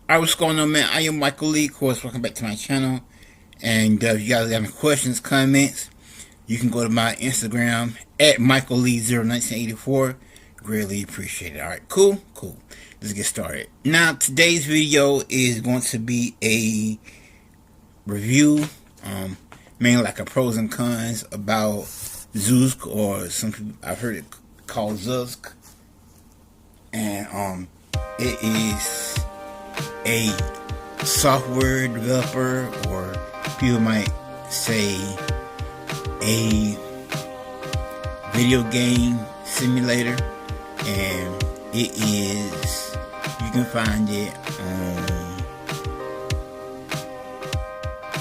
Alright, what's going on, man? I am Michael Lee. Of course, welcome back to my channel. And if you guys have any questions, comments, you can go to my Instagram at Michael Lee 1984. Greatly appreciate it. Alright, cool? Cool. Let's get started. Now, today's video is going to be a review, mainly like a pros and cons about zuusk, or some people, I've heard it called zuusk. And it is a software developer, or people might say a video game simulator, and it is, you can find it on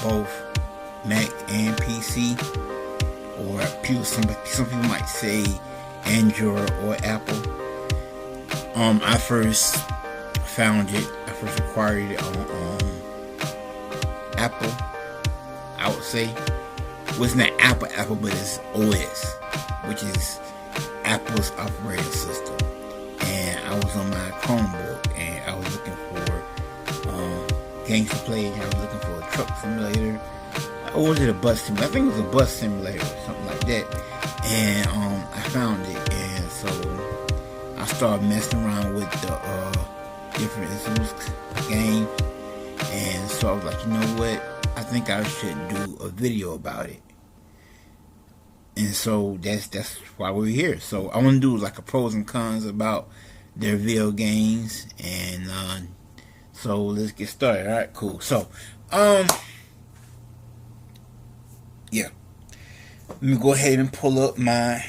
both Mac and PC, or people, some people might say Android or Apple. I first found it, I first acquired it on Apple, I would say. Well, it's not Apple, but it's OS, which is Apple's operating system. And I was on my Chromebook, and I was looking for games to play. I was looking for a truck simulator, or was it a bus simulator? I think it was a bus simulator or something like that. And I found it, and so I started messing around with the different zuusk games, and so I was like, you know what, I think I should do a video about it. And so that's why we're here. So I want to do like a pros and cons about their video games, and so let's get started. All right, cool. So yeah, let me go ahead and pull up my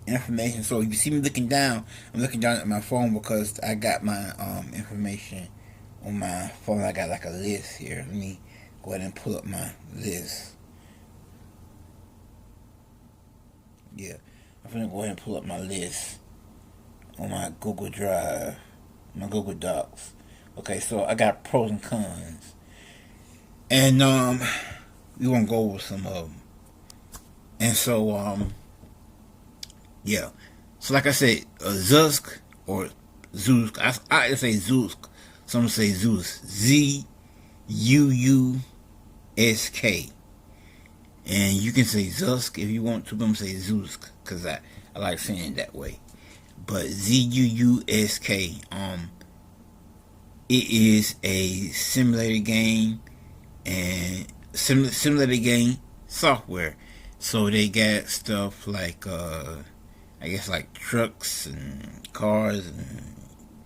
information. So if you see me looking down, I'm looking down at my phone because I got my information on my phone. I got like a list here. Let me go ahead and pull up my list. Yeah, I'm gonna go ahead and pull up my list on my Google Drive, my Google Docs. Okay, so I got pros and cons, and we want to go over some of them. And so yeah, so like I said, zuusk, or zuusk, I say zuusk, some say Zeus, Z-U-U-S-K, and you can say zuusk if you want to, but I'm gonna say zuusk because I like saying it that way. But Z-U-U-S-K, it is a simulator game, and simulator game software. So they got stuff like I guess like trucks and cars and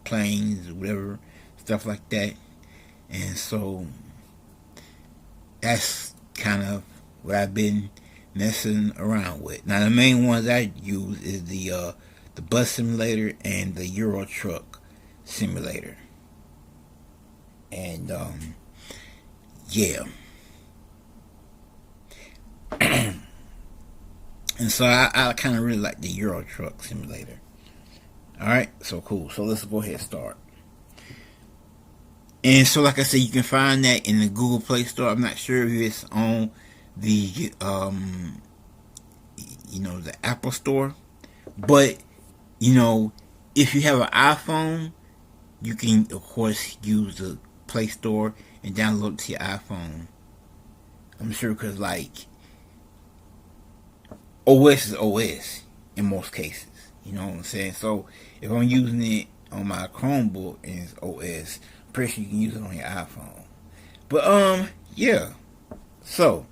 planes, whatever, stuff like that. And so that's kind of what I've been messing around with. Now the main ones I use is the bus simulator and the Euro truck simulator. And yeah. And so I kind of really like the Euro Truck Simulator. Alright, so cool. So let's go ahead and start. And so like I said, you can find that in the Google Play Store. I'm not sure if it's on the, the Apple Store. But, if you have an iPhone, you can, of course, use the Play Store and download it to your iPhone. I'm sure because, like, OS is OS in most cases, you know what I'm saying? So if I'm using it on my Chromebook and it's OS, I'm pretty sure you can use it on your iPhone. But yeah. So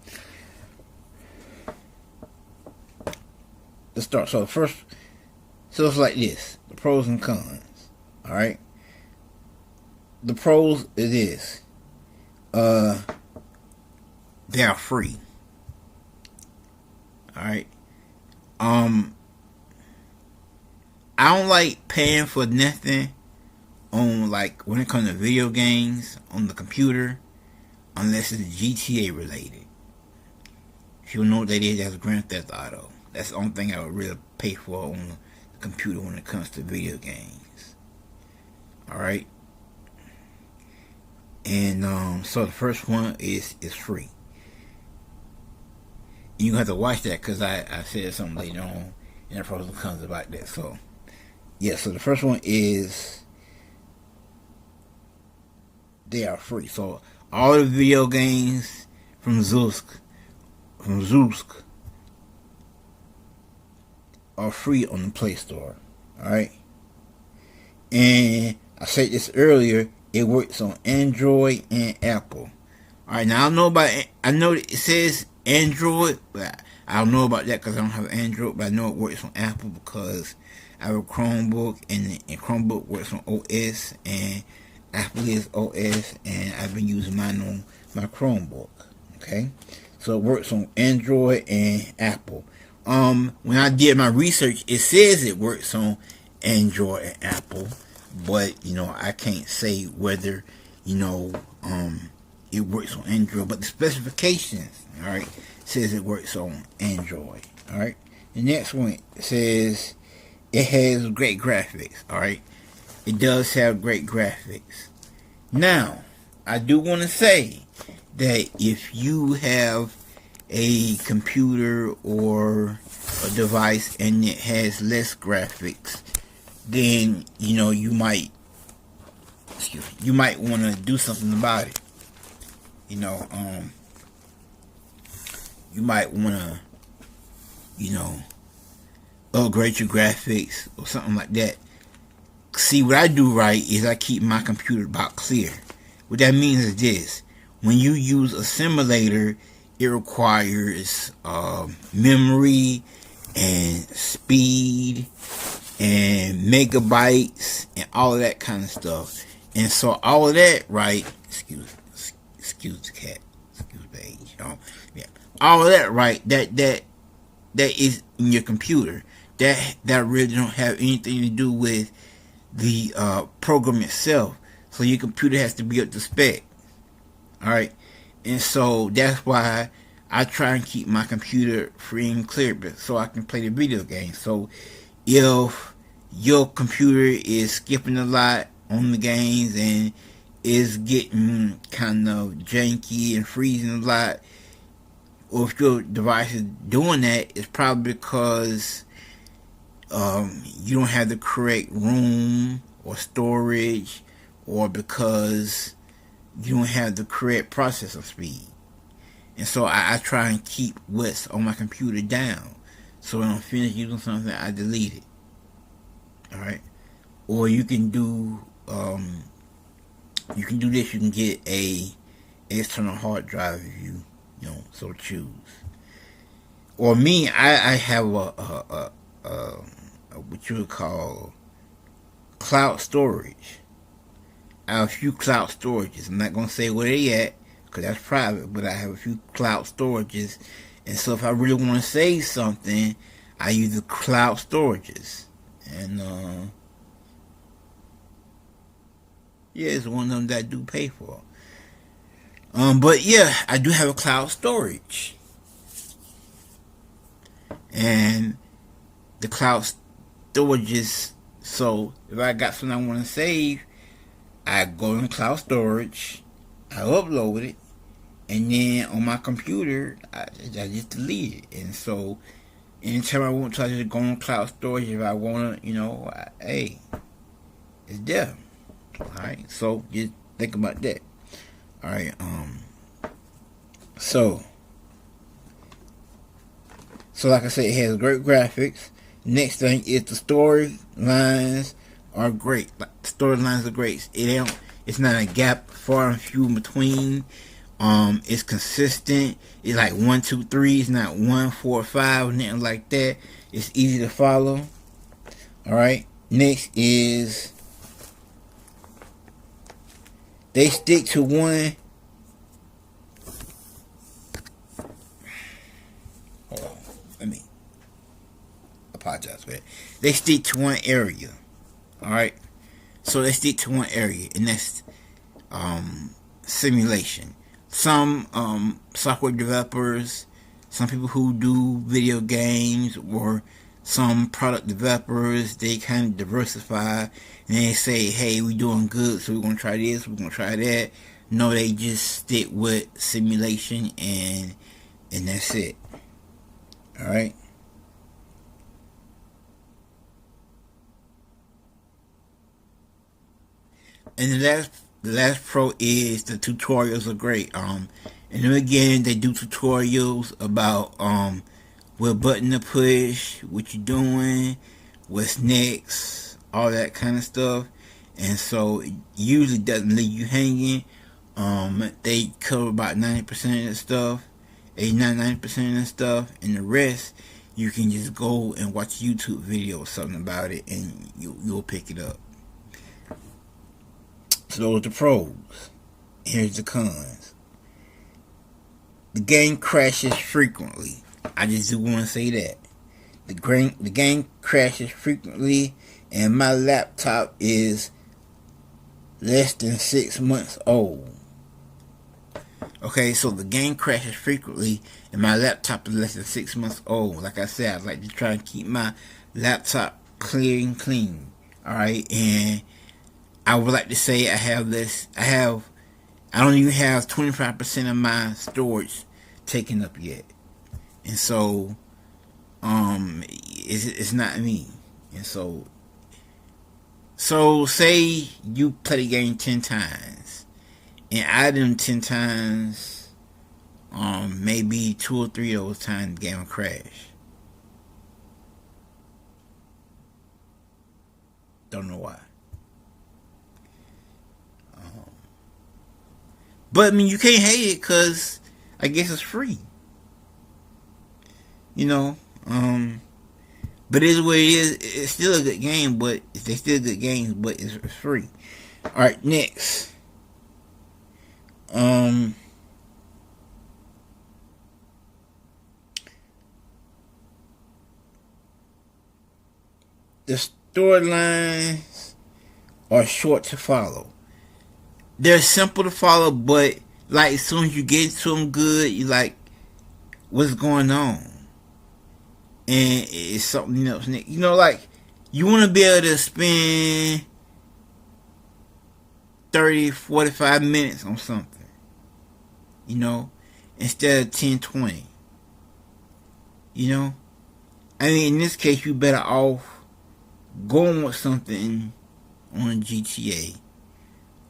let's start. So first, so it's like this: the pros and cons. All right. The pros is this: they are free. All right. I don't like paying for nothing on, like, when it comes to video games on the computer, unless it's GTA related. If you don't know what that is, that's Grand Theft Auto. That's the only thing I would really pay for on the computer when it comes to video games. Alright? And so the first one is free. You have to watch that because I said something later on in the pros and cons about that. So yeah, so the first one is they are free. So all the video games from zuusk are free on the Play Store. Alright? And I said this earlier, it works on Android and Apple. Alright, now I know it says Android, but I don't know about that because I don't have Android, but I know it works on Apple because I have a Chromebook, and Chromebook works on OS, and Apple is OS, and I've been using mine on my Chromebook. Okay, so it works on Android and Apple. When I did my research, it says it works on Android and Apple, but I can't say whether it works on Android. But the specifications, all right, says it works on Android. All right. The next one says it has great graphics. All right, it does have great graphics. Now, I do want to say that if you have a computer or a device and it has less graphics, then you might want to do something about it. You might want to upgrade your graphics or something like that. See, what I do right is I keep my computer about clear. What that means is this: when you use a simulator, it requires memory and speed and megabytes and all of that kind of stuff. And so all of that, right? Excuse the cat. Excuse the age. Yeah. All of that, right? That is in your computer. That really don't have anything to do with the program itself. So your computer has to be up to spec. Alright? And so that's why I try and keep my computer free and clear so I can play the video game. So if your computer is skipping a lot on the games and is getting kind of janky and freezing a lot, or if your device is doing that, it's probably because you don't have the correct room or storage, or because you don't have the correct processor speed. And so I try and keep what's on my computer down, so when I'm finished using something, I delete it. Alright? Or you can do this. You can get a external hard drive if you so choose. Or me, I have a what you would call cloud storage. I have a few cloud storages. I'm not gonna say where they at because that's private, but I have a few cloud storages, and so if I really want to save something, I use the cloud storages. And yeah, it's one of them that I do pay for. But yeah, I do have a cloud storage, and the cloud storage is, so if I got something I want to save, I go in cloud storage, I upload it, and then on my computer, I just delete it. And so anytime I want to, I just go on cloud storage. If I want to, hey, it's there. Alright, so just think about that. Alright, so like I said, it has great graphics. Next thing is the storylines are great. Like, the storylines are great. It's not a gap far and few in between. It's consistent. It's like 1, 2, 3. It's not 1, 4, 5, nothing like that. It's easy to follow. Alright. Next is they stick to one. Hold on. Let me apologize for that. They stick to one area. Alright. So they stick to one area, and that's simulation. Some software developers, some people who do video games, or some product developers, they kind of diversify, and they say, hey, we're doing good, so we're going to try this, we're going to try that. No, they just stick with simulation, and that's it. Alright? And the last the last pro is the tutorials are great. And then again, they do tutorials about what button to push, what you're doing, what's next, all that kind of stuff. And so it usually doesn't leave you hanging. They cover about 90% of the stuff, 89-90% of the stuff, and the rest you can just go and watch a YouTube video or something about it, and you'll pick it up. So those are the pros. Here's the cons. The game crashes frequently. I just do want to say that. The game crashes frequently, and my laptop is less than 6 months old. Okay, so the game crashes frequently, and my laptop is less than 6 months old. Like I said, I like to try and keep my laptop clear and clean. Alright, and I would like to say I don't even have 25% of my storage taken up yet. And so, it's not me. And so say you play the game 10 times, and out of them 10 times, maybe 2 or 3 of those times the game will crash. Don't know why. But I mean, you can't hate it because I guess it's free. You know, but it is what it is. It's still a good game, but they're still good games, but it's free. All right, next. The storylines are short to follow. They're simple to follow, but like as soon as you get into them good, you like, what's going on? And it's something else. You know, like, you want to be able to spend 30, 45 minutes on something. You know, instead of 10, 20. You know? I mean, in this case, you better off going with something on GTA.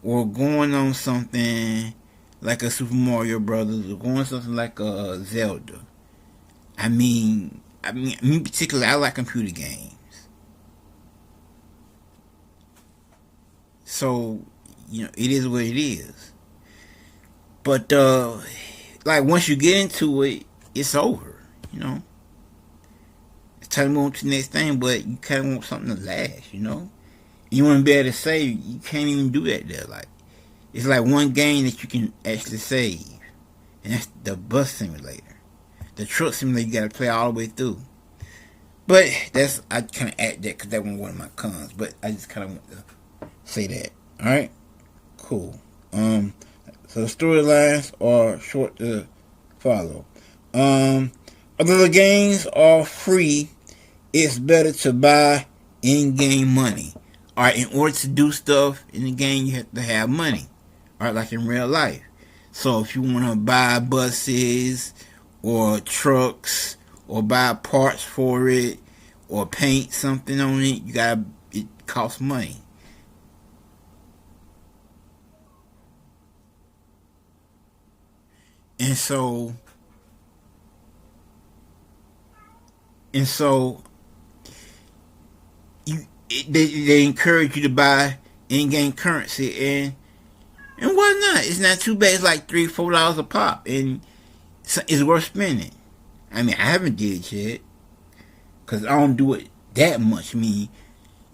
Or going on something like a Super Mario Brothers, or going something like a Zelda. I mean, particularly, I like computer games. So, you know, it is what it is. But, like, once you get into it, it's over, you know. It's time to move on to the next thing, but you kind of want something to last, you know. You want to be able to save, you can't even do that there. Like, it's like one game that you can actually save, and that's the bus simulator. The truck simulator you got to play all the way through. But I kind of add that because that was one of my cons. But I just kind of want to say that. All right, cool. So the storylines are short to follow. Although the games are free, it's better to buy in-game money. Alright, in order to do stuff in the game, you have to have money. Alright, like in real life. So if you want to buy buses or trucks or buy parts for it or paint something on it, it costs money. And so they encourage you to buy in-game currency, and why not? It's not too bad. It's like $3-4 a pop, and it's worth spending. I mean, I haven't did it yet because I don't do it that much. I mean,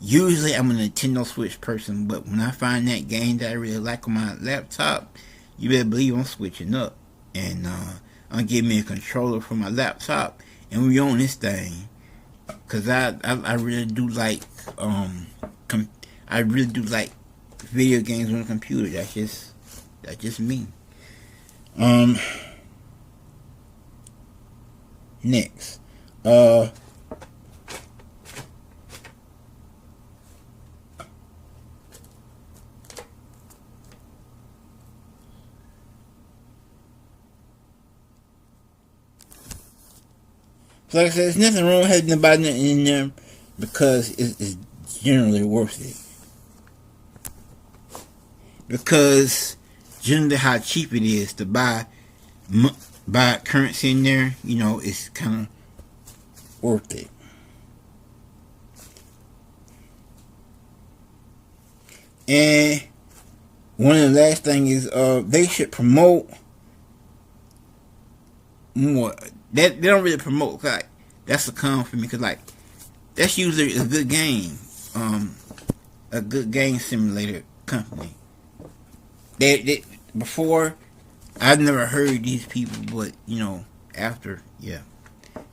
usually I'm a Nintendo Switch person, but when I find that game that I really like on my laptop, you better believe I'm switching up, and I'm getting me a controller for my laptop, and we own this thing. Cause I really do like video games on the computer. That's just me. Next, so like I said, there's nothing wrong with having about it in there because it's generally worth it. because generally how cheap it is to buy currency in there, you know, it's kind of worth it. And one of the last thing is they should promote more. They don't really promote, like, that's a con for me, because like that's usually a good game, a good game simulator company. They before, I've never heard these people, but you know, after, yeah,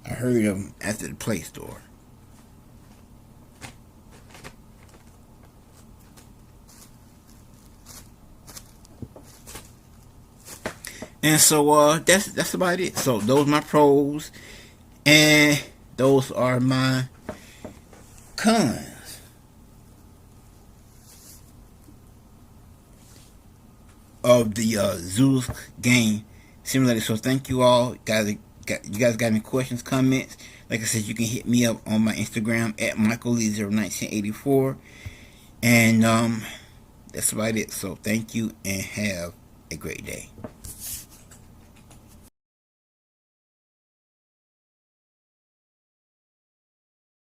I heard of them after the Play Store. And so that's about it. So those are my pros, and those are my cons of the zuusk game simulator. So thank you all, guys. You guys got any questions, comments? Like I said, you can hit me up on my Instagram at MichaelLee01984, and that's about it. So thank you and have a great day.